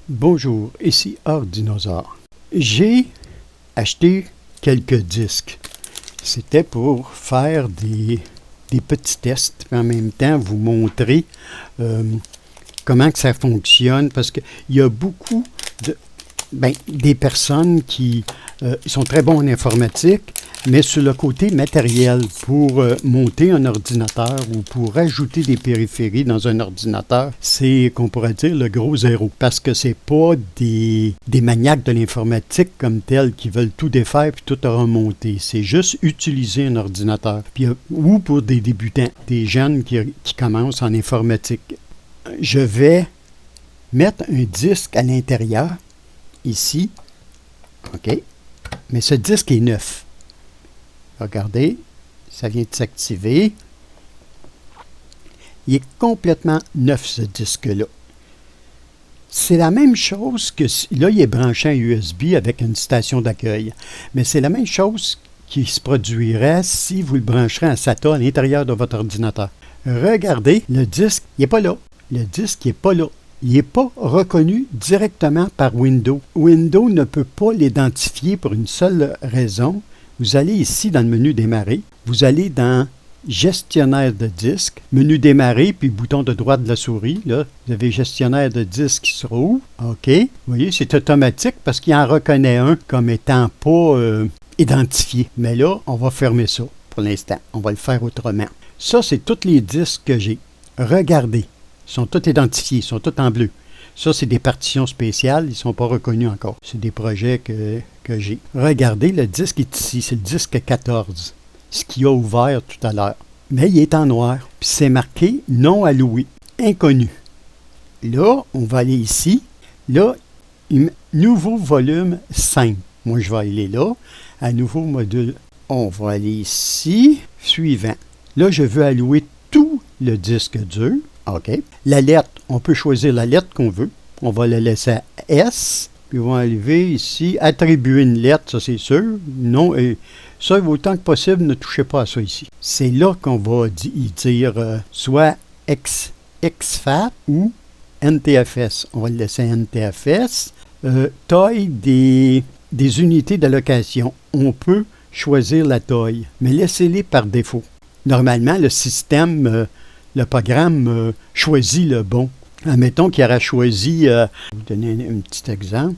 Bonjour, ici Dinosaure. J'ai acheté quelques disques. C'était pour faire des petits tests, mais en même temps vous montrer comment que ça fonctionne, parce qu'il y a beaucoup des personnes qui sont très bons en informatique, mais sur le côté matériel, pour monter un ordinateur ou pour ajouter des périphéries dans un ordinateur, c'est, qu'on pourrait dire, le gros zéro. Parce que c'est pas des maniaques de l'informatique comme tels qui veulent tout défaire puis tout remonter. C'est juste utiliser un ordinateur. Puis, ou pour des débutants, des jeunes qui commencent en informatique. Je vais mettre un disque à l'intérieur, ici. OK. Mais ce disque est neuf. Regardez, ça vient de s'activer. Il est complètement neuf, ce disque-là. C'est la même chose que... Là, il est branché à USB avec une station d'accueil. Mais c'est la même chose qui se produirait si vous le brancherez en SATA à l'intérieur de votre ordinateur. Regardez, le disque, il n'est pas là. Le disque, il n'est pas là. Il n'est pas reconnu directement par Windows. Windows ne peut pas l'identifier pour une seule raison. Vous allez ici dans le menu Démarrer. Vous allez dans Gestionnaire de disque, menu Démarrer, puis bouton de droite de la souris. Là, vous avez Gestionnaire de disque qui se rouvre. OK. Vous voyez, c'est automatique parce qu'il en reconnaît un comme étant pas identifié. Mais là, on va fermer ça pour l'instant. On va le faire autrement. Ça, c'est tous les disques que j'ai. Regardez. Ils sont tous identifiés, ils sont tous en bleu. Ça, c'est des partitions spéciales, ils ne sont pas reconnus encore. C'est des projets que j'ai. Regardez, le disque est ici, c'est le disque 14, ce qui a ouvert tout à l'heure. Mais il est en noir, puis c'est marqué « Non alloué »,« Inconnu ». Là, on va aller ici. Là, nouveau volume 5. Moi, je vais aller là. À nouveau module, on va aller ici. Suivant. Là, je veux allouer tout le disque dur. OK. La lettre, on peut choisir la lettre qu'on veut. On va la laisser à S. Puis on va enlever ici, attribuer une lettre, ça c'est sûr. Non, et ça, autant que possible, ne touchez pas à ça ici. C'est là qu'on va y dire soit XFAT ou NTFS. On va le laisser à NTFS. Taille des unités d'allocation. On peut choisir la taille, mais laissez-les par défaut. Normalement, le système... le programme choisit le bon. Admettons qu'il aurait choisi, je vais vous donner un petit exemple.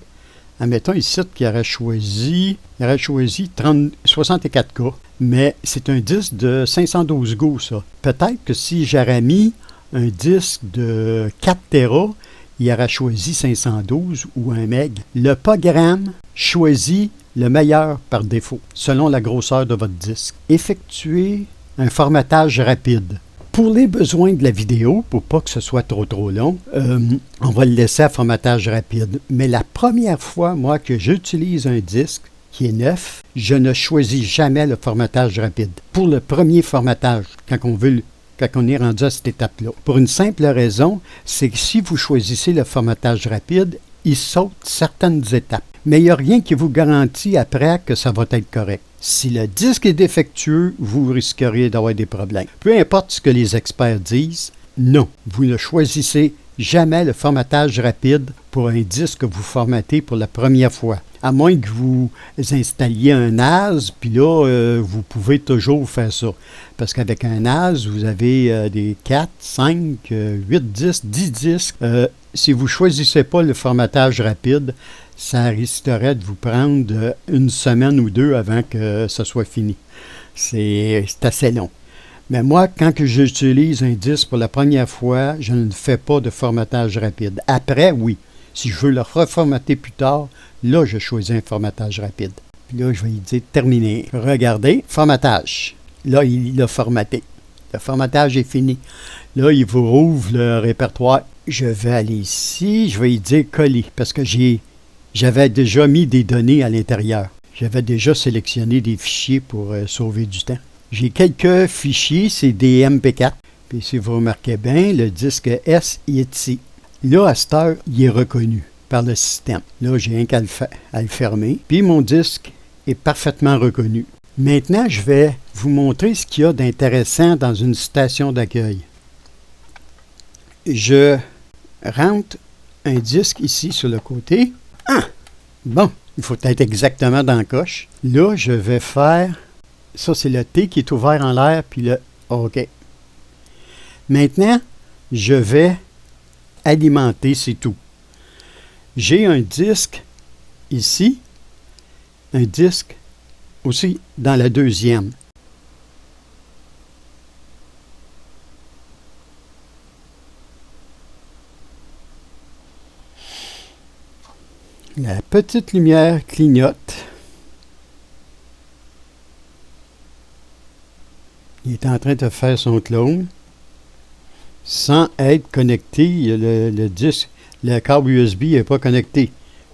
Admettons ici qu'il aurait choisi 64K, mais c'est un disque de 512 Go, ça. Peut-être que si j'aurais mis un disque de 4 Tera, il aurait choisi 512 ou 1 meg. Le programme choisit le meilleur par défaut, selon la grosseur de votre disque. Effectuez un formatage rapide. Pour les besoins de la vidéo, pour pas que ce soit trop long, on va le laisser à formatage rapide. Mais la première fois, moi, que j'utilise un disque qui est neuf, je ne choisis jamais le formatage rapide. Pour le premier formatage, quand on est rendu à cette étape-là. Pour une simple raison, c'est que si vous choisissez le formatage rapide, il saute certaines étapes. Mais il n'y a rien qui vous garantit après que ça va être correct. Si le disque est défectueux, vous risqueriez d'avoir des problèmes. Peu importe ce que les experts disent, non, vous ne choisissez jamais le formatage rapide pour un disque que vous formatez pour la première fois. À moins que vous installiez un NAS, puis là, vous pouvez toujours faire ça. Parce qu'avec un NAS, vous avez des 4, 5, 8 disques, 10 disques. Si vous ne choisissez pas le formatage rapide, ça risquerait de vous prendre une semaine ou deux avant que ça soit fini. C'est assez long. Mais moi, quand j'utilise un disque pour la première fois, je ne fais pas de formatage rapide. Après, oui. Si je veux le reformater plus tard, là, je choisis un formatage rapide. Puis là, je vais lui dire terminé. Regardez, formatage. Là, il a formaté. Le formatage est fini. Là, il vous rouvre le répertoire. Je vais aller ici, je vais lui dire coller, parce que j'avais déjà mis des données à l'intérieur. J'avais déjà sélectionné des fichiers pour sauver du temps. J'ai quelques fichiers, c'est des MP4. Puis si vous remarquez bien, le disque S, il est ici. Là, à cette heure, il est reconnu par le système. Là, j'ai rien qu'à le fermer. Puis mon disque est parfaitement reconnu. Maintenant, je vais vous montrer ce qu'il y a d'intéressant dans une station d'accueil. Je rentre un disque ici sur le côté. Ah! Bon, il faut être exactement dans la coche. Là, je vais faire... Ça, c'est le T qui est ouvert en l'air, puis le OK. Maintenant, je vais alimenter, c'est tout. J'ai un disque ici, un disque aussi dans la deuxième. La petite lumière clignote. Il est en train de faire son clone sans être connecté. Le disque, le câble USB n'est pas connecté.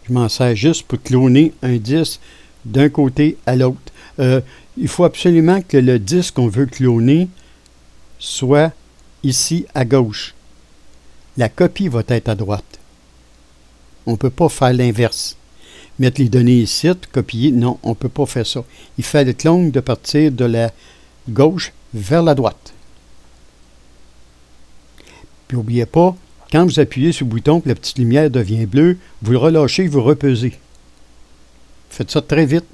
Je m'en sers juste pour cloner un disque d'un côté à l'autre. Il faut absolument que le disque qu'on veut cloner soit ici à gauche. La copie va être à droite. On ne peut pas faire l'inverse. Mettre les données ici, copier, non, on ne peut pas faire ça. Il fait le clone de partir de la gauche vers la droite. Puis n'oubliez pas, quand vous appuyez sur le bouton et la petite lumière devient bleue, vous le relâchez, vous repesez. Faites ça très vite.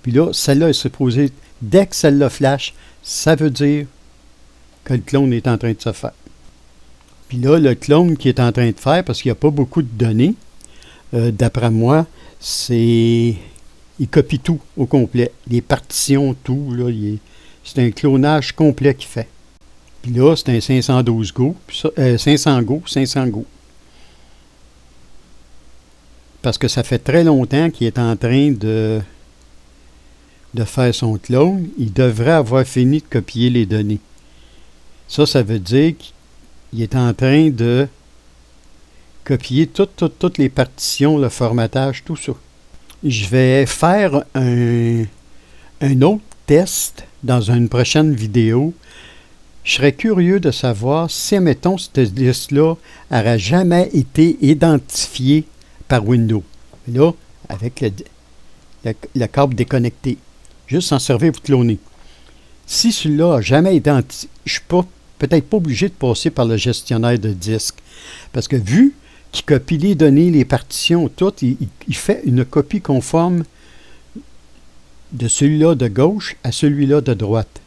Puis là, celle-là est supposée, dès que celle-là flash, ça veut dire que le clone est en train de se faire. Puis là, le clone qui est en train de faire, parce qu'il n'y a pas beaucoup de données, d'après moi, il copie tout au complet. Les partitions, tout, là, c'est un clonage complet qu'il fait. Puis là, c'est un 512 Go, 500 Go. Parce que ça fait très longtemps qu'il est en train de faire son clone. Il devrait avoir fini de copier les données. Ça veut dire qu'il est en train de copier toutes les partitions, le formatage, tout ça. Je vais faire un autre test dans une prochaine vidéo. Je serais curieux de savoir si, mettons, ce disque-là n'aurait jamais été identifié par Windows. Là, avec le câble déconnecté. Juste s'en servir pour cloner. Si celui-là n'a jamais été identifié, je ne suis peut-être pas obligé de passer par le gestionnaire de disque. Parce que vu qu'il copie les données, les partitions, tout, il fait une copie conforme de celui-là de gauche à celui-là de droite.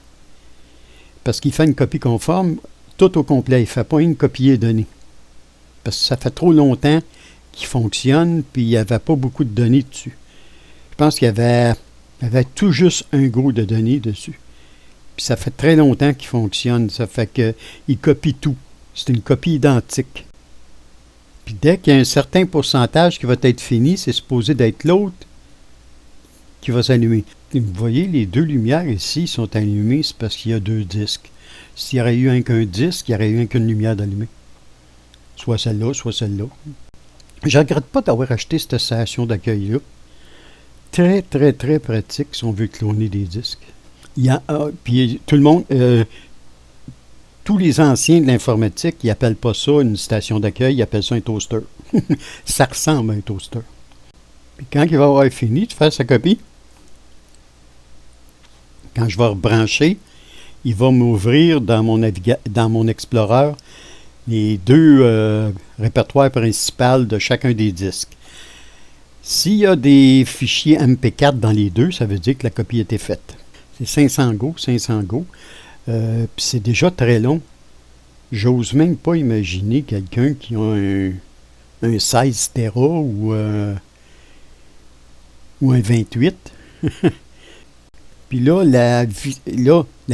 Parce qu'il fait une copie conforme tout au complet. Il ne fait pas une copie des données. Parce que ça fait trop longtemps qu'il fonctionne, puis il n'y avait pas beaucoup de données dessus. Je pense qu'il y avait tout juste un Go de données dessus. Puis ça fait très longtemps qu'il fonctionne. Ça fait qu'il copie tout. C'est une copie identique. Puis dès qu'il y a un certain pourcentage qui va être fini, c'est supposé d'être l'autre qui va s'allumer. Et vous voyez, les deux lumières ici sont allumées, c'est parce qu'il y a deux disques. S'il y aurait eu qu'un disque, il n'y aurait eu qu'une lumière d'allumée. Soit celle-là, soit celle-là. Je ne regrette pas d'avoir acheté cette station d'accueil-là. Très, très, très pratique si on veut cloner des disques. Puis tout le monde, tous les anciens de l'informatique, ils n'appellent pas ça une station d'accueil, ils appellent ça un toaster. Ça ressemble à un toaster. Puis quand il va avoir fini de faire sa copie, quand je vais rebrancher, il va m'ouvrir dans mon Explorer les deux répertoires principaux de chacun des disques. S'il y a des fichiers MP4 dans les deux, ça veut dire que la copie a été faite. C'est 500 Go. Puis c'est déjà très long. J'ose même pas imaginer quelqu'un qui a un 16 Tera ou un 28. Puis là, la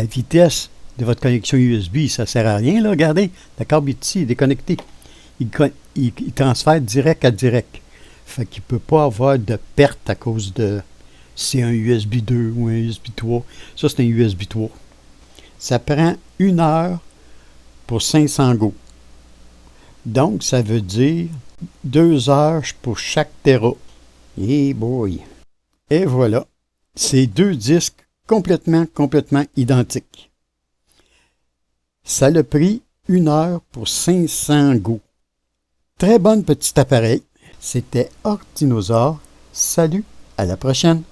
vitesse de votre connexion USB, ça ne sert à rien. Là, regardez, le câble est ici, il est déconnecté. Il transfère direct à direct. Fait qu'il ne peut pas avoir de perte à cause de... C'est un USB 2 ou un USB 3. Ça, c'est un USB 3. Ça prend 1 heure pour 500 Go. Donc, ça veut dire 2 heures pour chaque Tera. Eh boy! Et voilà. C'est deux disques complètement identiques. Ça a pris 1 heure pour 500 Go. Très bon petit appareil. C'était Ortinosaure. Salut, à la prochaine!